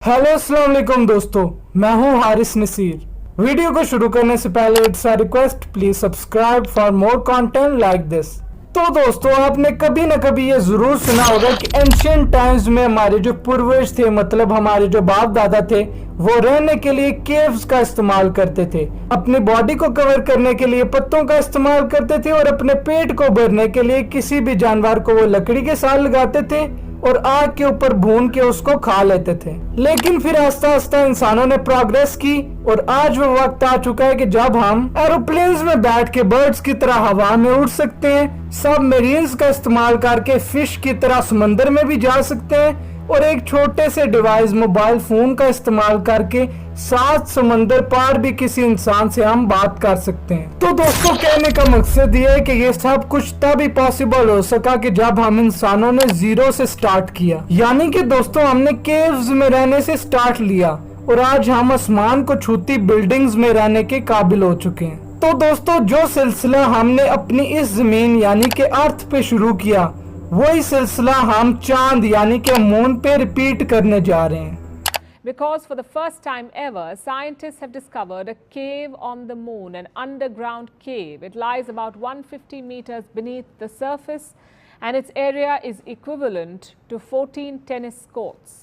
Hello अस्सलाम वालेकुम दोस्तों, मैं हूं हारिस नसीर। वीडियो को शुरू करने से पहले it's a request, please subscribe for more content like this. तो दोस्तों, आपने कभी ना कभी ये जरूर सुना होगा कि एंशिएंट टाइम्स में हमारे जो पूर्वज थे, मतलब हमारे जो बाप दादा थे, वो रहने के लिए केव्स का इस्तेमाल करते थे। अपनी बॉडी को कवर करने के लिए पत्तों का इस्तेमाल करते थे और अपने पेट को भरने के लिए किसी भी जानवर को वो लकड़ी के साथ लगाते थे और आग के ऊपर भून के उसको खा लेते थे। लेकिन फिर आस्ता आस्ता इंसानों ने प्रोग्रेस की और आज वो वक्त आ चुका है कि जब हम एरोप्लेन्स में बैठ के बर्ड्स की तरह हवा में उड़ सकते हैं, सब मेरीन्स का इस्तेमाल करके फिश की तरह समंदर में भी जा सकते हैं और एक छोटे से डिवाइस मोबाइल फोन का इस्तेमाल करके 7 समंदर पार भी किसी इंसान से हम बात कर सकते हैं। तो दोस्तों, कहने का मकसद ये है कि ये सब कुछ तभी पॉसिबल हो सका कि जब हम इंसानों ने जीरो से स्टार्ट किया। यानी कि दोस्तों, हमने केव्स में रहने से स्टार्ट लिया और आज हम आसमान को छूती बिल्डिंग्स में रहने के काबिल हो चुके हैं। तो दोस्तों, जो सिलसिला हमने अपनी इस जमीन यानी कि अर्थ पे शुरू किया, वही सिलसिला हम चांद यानी कि मून पे रिपीट करने जा रहे हैं। Because for the first time ever, scientists have discovered a cave on the moon, an underground cave. It lies about 150 meters beneath the surface and its area is equivalent to 14 tennis courts.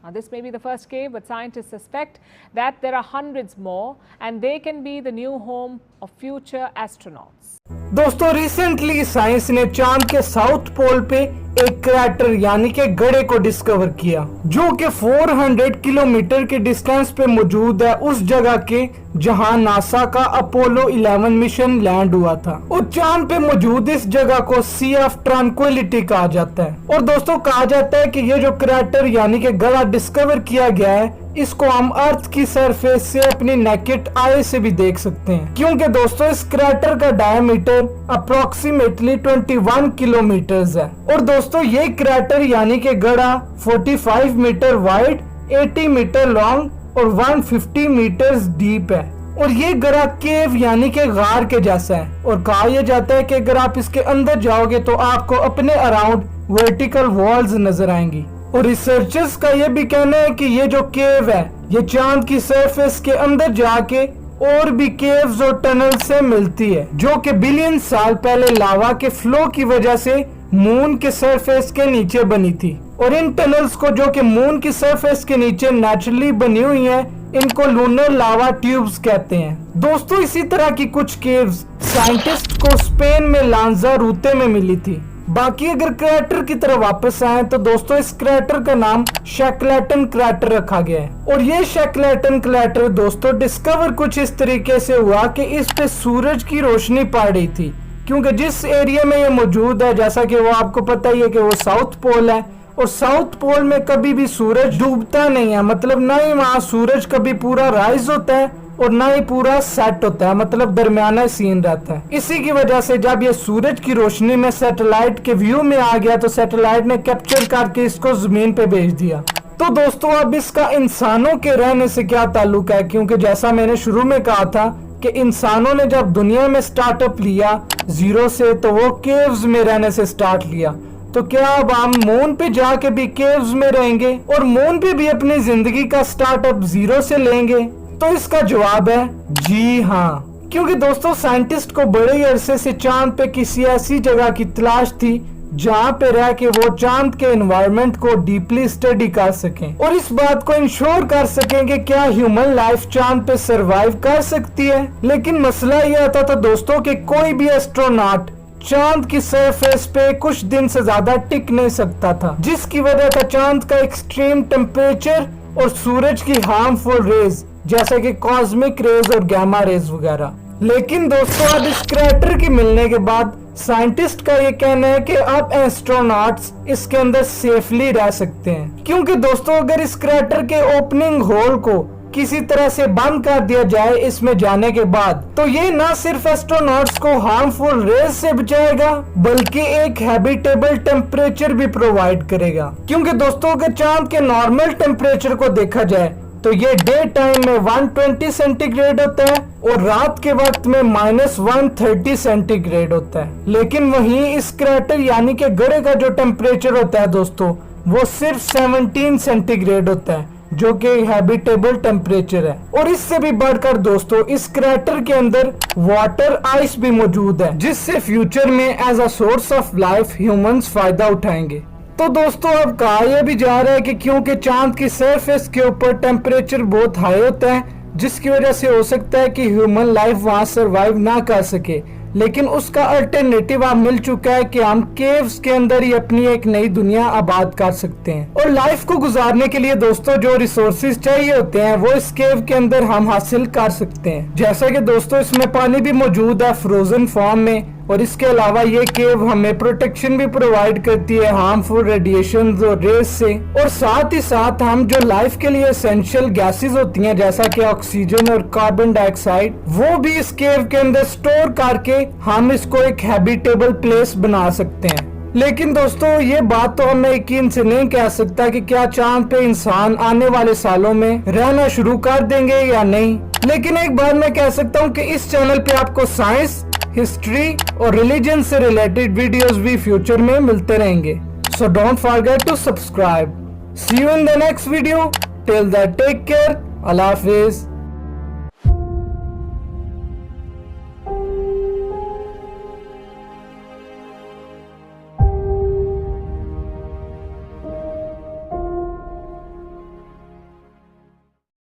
Now, this may be the first cave, but scientists suspect that there are hundreds more and they can be the new home of future astronauts. दोस्तों, recently science ने चांद के south pole पे एक crater यानी कि गड्ढे को डिस्कवर किया, जो कि 400 किलोमीटर के डिस्टेंस पे मौजूद है, उस जगह के जहां नासा का अपोलो 11 मिशन लैंड हुआ था। और चांद पे मौजूद इस जगह को सी ऑफ ट्रांक्विलिटी कहा जाता है। और दोस्तों, कहा जाता है कि ये जो क्रैटर यानी कि गड्ढा डिस्कवर किया गया है, इसको हम अर्थ की सरफेस से अपनी नेकेड आई से भी देख सकते हैं, क्योंकि दोस्तों इस क्रैटर का डायमीटर अप्रोक्सीमेटली 21 किलोमीटर्स है। और दोस्तों, ये क्रैटर यानी कि गड्ढा 45 मीटर वाइड, 80 मीटर लॉन्ग और 150 मीटर्स डीप है। और ये गड्ढा केव यानी कि गार के जैसा है और कहा यह जाता है कि अगर आप इसके अंदर जाओगे तो आपको अपने अराउंड वर्टिकल वॉल्स नजर आएंगी। और रिसर्चर्स का यह भी कहना है कि ये जो केव है, ये चांद की सरफेस के अंदर जाके और भी केव्स और टनल से मिलती है, जो कि बिलियन साल पहले लावा के फ्लो की वजह से मून के सरफेस के नीचे बनी थी। और इन टनल्स को, जो कि मून की सरफेस के नीचे नेचुरली बनी हुई हैं, इनको लूनर लावा ट्यूब्स कहते हैं। दोस्तों, इसी तरह की कुछ केव्स साइंटिस्ट को स्पेन में लांजारूते में मिली थी। बाकी अगर क्रैटर की तरफ वापस आए तो दोस्तों, इस क्रैटर का नाम शैकलेटन क्रैटर रखा गया है। और ये शैकलेटन क्रैटर दोस्तों डिस्कवर कुछ इस तरीके से हुआ कि इस पे सूरज की रोशनी पड़ रही थी, क्योंकि जिस एरिया में ये मौजूद है, जैसा कि वो आपको पता ही है कि वो साउथ पोल है और साउथ पोल में कभी भी सूरज डूबता नहीं है, मतलब ना ही वहाँ सूरज कभी पूरा राइज होता है और ना ही पूरा सेट होता है, मतलब दरमियाना सीन रहता है। इसी की वजह से जब ये सूरज की रोशनी में सैटेलाइट के व्यू में आ गया तो सैटेलाइट ने कैप्चर करके इसको जमीन पे भेज दिया। तो दोस्तों, अब इसका इंसानों के रहने से क्या ताल्लुक है, क्योंकि जैसा मैंने शुरू में कहा था कि इंसानों ने जब दुनिया में स्टार्टअप लिया जीरो से, तो वो केव्स में रहने से स्टार्ट लिया। तो क्या अब हम मून पे जाके भी केव्स में रहेंगे और मून पे भी अपनी जिंदगी का स्टार्टअप जीरो से लेंगे? तो इसका जवाब है जी हाँ, क्योंकि दोस्तों साइंटिस्ट को बड़े अरसे से चांद पे किसी ऐसी जगह की तलाश थी जहाँ पे रह के वो चांद के एनवायरनमेंट को डीपली स्टडी कर सकें और इस बात को इंश्योर कर सकें कि क्या ह्यूमन लाइफ चांद पे सरवाइव कर सकती है। लेकिन मसला ये आता था दोस्तों कि कोई भी एस्ट्रोनॉट चांद की सरफेस पे कुछ दिन से ज्यादा टिक नहीं सकता था, जिसकी वजह था चांद का एक्सट्रीम टेम्परेचर और सूरज की हार्मफुल रेज, जैसे कि कॉस्मिक रेज और गामा रेज वगैरह। लेकिन दोस्तों, अब इस क्रैटर के मिलने के बाद साइंटिस्ट का ये कहना है कि अब एस्ट्रोनॉट्स इसके अंदर सेफली रह सकते हैं, क्योंकि दोस्तों अगर इस क्रैटर के ओपनिंग होल को किसी तरह से बंद कर दिया जाए इसमें जाने के बाद, तो ये ना सिर्फ एस्ट्रोनॉट्स को हार्मफुल रेज से बचाएगा बल्कि एक हैबिटेबल टेम्परेचर भी प्रोवाइड करेगा। क्योंकि दोस्तों, अगर चांद के नॉर्मल टेम्परेचर को देखा जाए तो ये डे टाइम में 120 सेंटीग्रेड होता है और रात के वक्त में -130 सेंटीग्रेड होता है। लेकिन वहीं इस क्रैटर यानी कि गड्ढे का जो टेम्परेचर होता है दोस्तों, वो सिर्फ 17 सेंटीग्रेड होता है, जो कि हैबिटेबल टेम्परेचर है। और इससे भी बढ़कर दोस्तों इस क्रैटर के अंदर वाटर आइस भी मौजूद है, जिससे फ्यूचर में as a source of life humans फायदा उठाएंगे। तो दोस्तों अब कहा यह भी जा रहा है कि क्योंकि चांद की सरफेस के ऊपर टेम्परेचर बहुत हाई होता है, जिसकी वजह से हो सकता है कि ह्यूमन लाइफ वहां सरवाइव ना कर सके, लेकिन उसका अल्टरनेटिव अब मिल चुका है कि हम केव्स के अंदर ही अपनी एक नई दुनिया आबाद कर सकते हैं। और लाइफ को गुजारने के लिए दोस्तों जो रिसोर्सेज चाहिए होते हैं वो इस केव के अंदर हम हासिल कर सकते हैं। जैसा कि दोस्तों इसमें पानी भी मौजूद है फ्रोजन फॉर्म में, और इसके अलावा ये केव हमें प्रोटेक्शन भी प्रोवाइड करती है हार्मफुल रेडिएशन और रेस से। और साथ ही साथ हम जो लाइफ के लिए एसेंशियल गैसेस होती हैं जैसा कि ऑक्सीजन और कार्बन डाइऑक्साइड, वो भी इस केव के अंदर स्टोर करके हम इसको एक हैबिटेबल प्लेस बना सकते हैं। लेकिन दोस्तों ये बात तो हम यकीन से नहीं कह सकता कि क्या चांद पे इंसान आने वाले सालों में रहना शुरू कर देंगे या नहीं। लेकिन एक बात मैं कह सकता हूँ कि इस चैनल पे आपको साइंस, हिस्ट्री और रिलीजन से रिलेटेड वीडियोस भी फ्यूचर में मिलते रहेंगे। So don't forget to subscribe. See you in the next video. Till that take care. अल्लाह हाफिज।